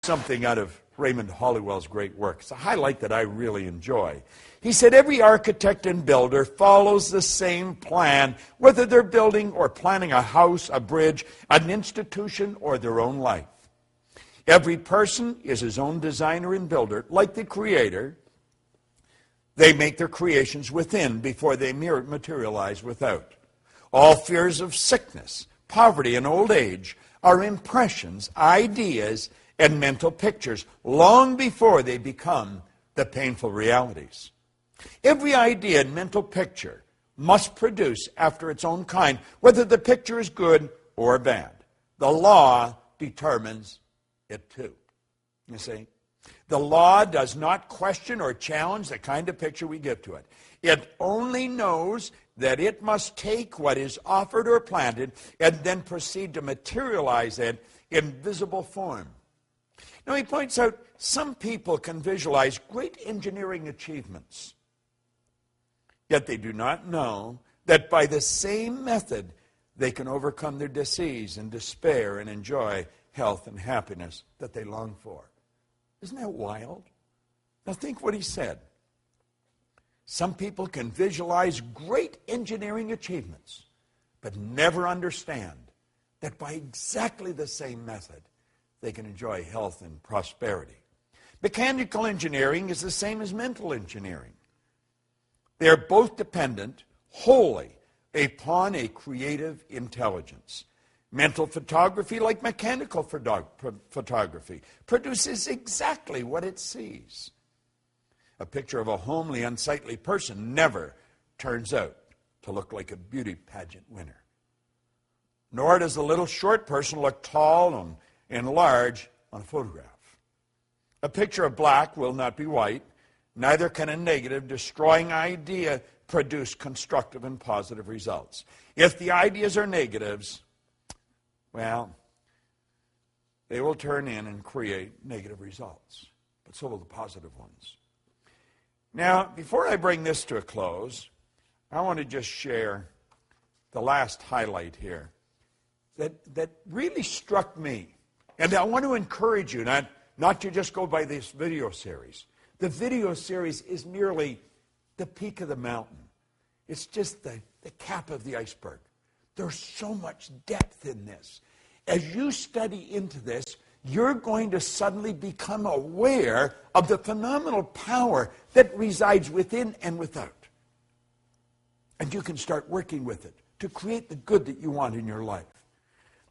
something out of Raymond Hollywell's great work. It's a highlight that I really enjoy. He said, every architect and builder follows the same plan, whether they're building or planning a house, a bridge, an institution, or their own life. Every person is his own designer and builder, like the Creator. They make their creations within before they materialize without. All fears of sickness, poverty, and old age are impressions, ideas, and mental pictures long before they become the painful realities. Every idea and mental picture must produce after its own kind, whether the picture is good or bad. The law determines it too. You see? The law does not question or challenge the kind of picture we give to it. It only knows that it must take what is offered or planted and then proceed to materialize it in visible form. Now he points out some people can visualize great engineering achievements, yet they do not know that by the same method they can overcome their disease and despair and enjoy health and happiness that they long for. Isn't that wild? Now think what he said. Some people can visualize great engineering achievements, but never understand that by exactly the same method, they can enjoy health and prosperity. Mechanical engineering is the same as mental engineering. They are both dependent wholly upon a creative intelligence. Mental photography, like mechanical photography, produces exactly what it sees. A picture of a homely, unsightly person never turns out to look like a beauty pageant winner. Nor does a little short person look tall and large on a photograph. A picture of black will not be white. Neither can a negative, destroying idea produce constructive and positive results. If the ideas are negatives, well, they will turn in and create negative results. But so will the positive ones. Now, before I bring this to a close, I want to just share the last highlight here that really struck me. And I want to encourage you not to just go by this video series. The video series is merely the peak of the mountain. It's just the cap of the iceberg. There's so much depth in this. As you study into this, you're going to suddenly become aware of the phenomenal power that resides within and without. And you can start working with it to create the good that you want in your life.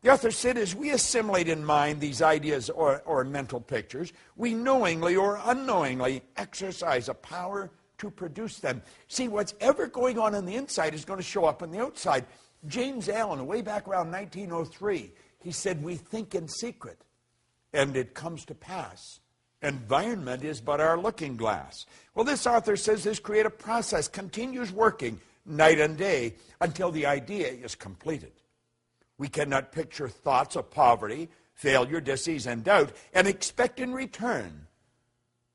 The author said, as we assimilate in mind these ideas or mental pictures, we knowingly or unknowingly exercise a power to produce them. See, what's ever going on the inside is going to show up on the outside. James Allen, way back around 1903, he said, we think in secret, and it comes to pass. Environment is but our looking glass. Well, this author says this creative process continues working night and day until the idea is completed. We cannot picture thoughts of poverty, failure, disease, and doubt, and expect in return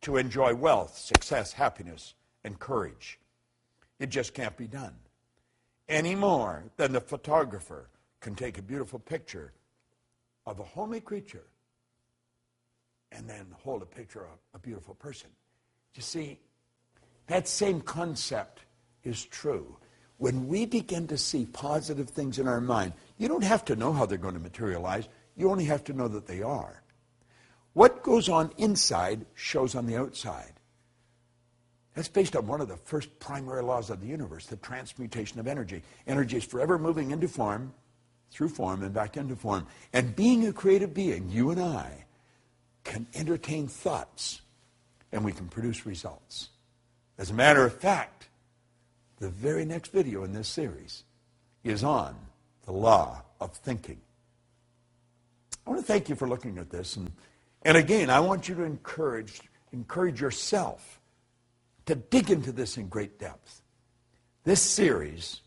to enjoy wealth, success, happiness, and courage. It just can't be done. Any more than the photographer can take a beautiful picture of a homely creature and then hold a picture of a beautiful person. You see, that same concept is true. When we begin to see positive things in our mind, you don't have to know how they're going to materialize. You only have to know that they are. What goes on inside shows on the outside. That's based on one of the first primary laws of the universe, the transmutation of energy. Energy is forever moving into form, through form, and back into form. And being a creative being, you and I, can entertain thoughts, and we can produce results. As a matter of fact, the very next video in this series is on the law of thinking. I want to thank you for looking at this. And again, I want you to encourage yourself to dig into this in great depth. This series